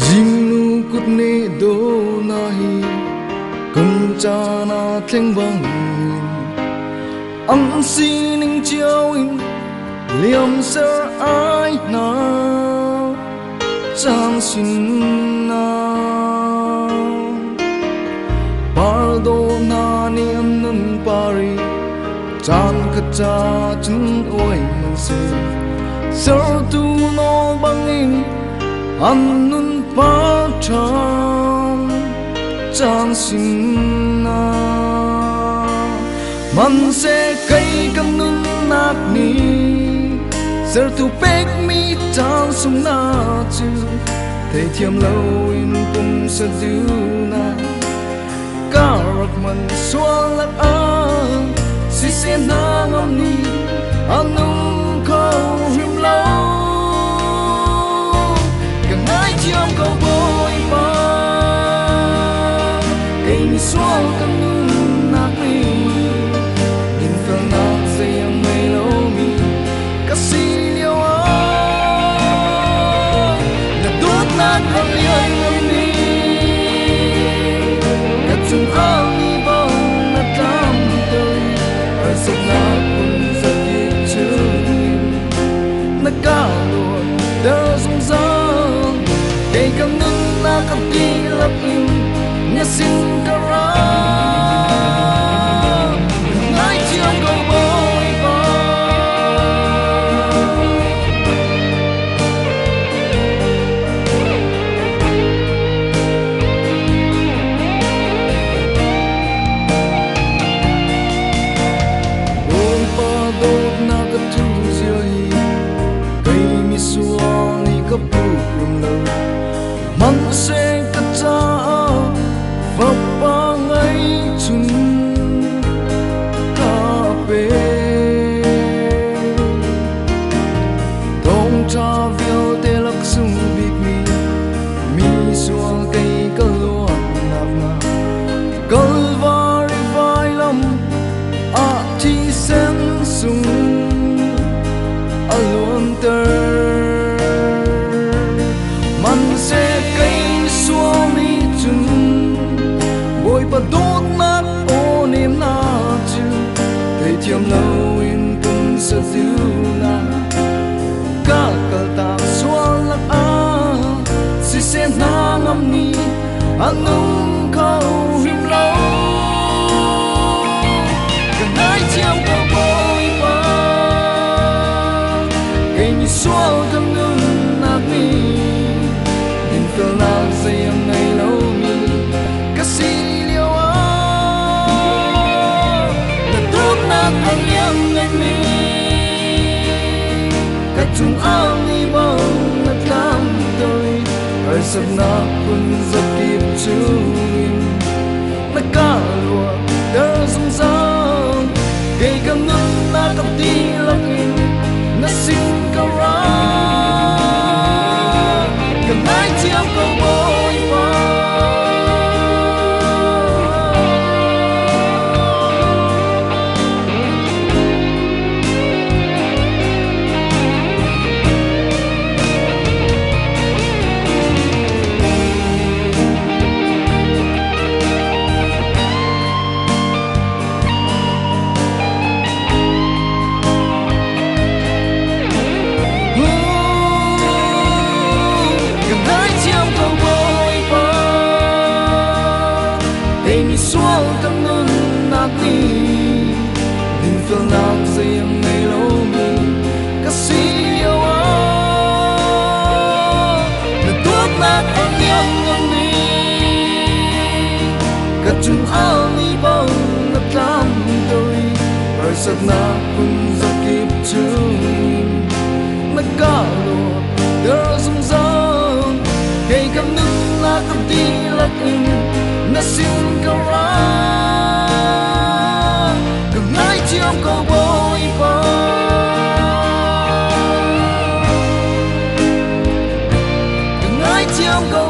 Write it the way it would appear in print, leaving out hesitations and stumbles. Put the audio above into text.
Jimnu kutne do nahi kunchana thleng bang am sining chiawin liam sir ai na chang sin na pardo na ni annun pari chan khacha chun oi man se sir tu no bangin annun pa cham chang sin na man se kai kam nun nak ni sir tu pek mi chang sum na chu thei thiam lo in pum sa du na karak man sual lak a si se na ngam ni anung ko him lo chiam câu bôi ba kinh xuống cơn nát mi nhìn phương nát say em mây lâu mi cắt xì liêu á là đốt nát con liêu ngâm mi cắt chung áo mi bông nát đam tôi ở sông nát cùng giấc kịp chưa nát cao luôn đỡ rung rỡ kay kam nun nakapilap in Nyasin ka ra Ngay chiyang ko boy pa Boy pa dot nakatu siyahi Kay misuang ikapuprum lang man se ka cha va pa ngai chun ka pe dong cha viau te lak sung big mi suang kai ka luan nak na kalvari vai lam a ti sen sung alon ter man se bôi pa đốt nát ô niềm na chu thầy thiam lâu in pum sa diu na ka ta sual lak a si se na ngam ni anung khâu him lo ka nai chiam ka bôi pa kai ni sual kam nun nak ni in ka lang say em ngày lâu mi anh em ngày mi cả chung áo đi bông nát cam tôi ở sập na kun giấc kịp chung nát cá lùa đỡ rung rang cây cam nun nát cặp ti lắc in nát xin câu ra cầm nai chiam câu bôi qua sual kam nun nak ni din fel nak sayang ngày lâu mi kasi yawa na tuat nak ang yang ni ka chung al ni bang na tam doi par sat na kun zakip chung na kalo der zum zang kay kam nun nak ti lak in na sin ka ra ka ngai chiam ko bôi pa ka ngai chiam ko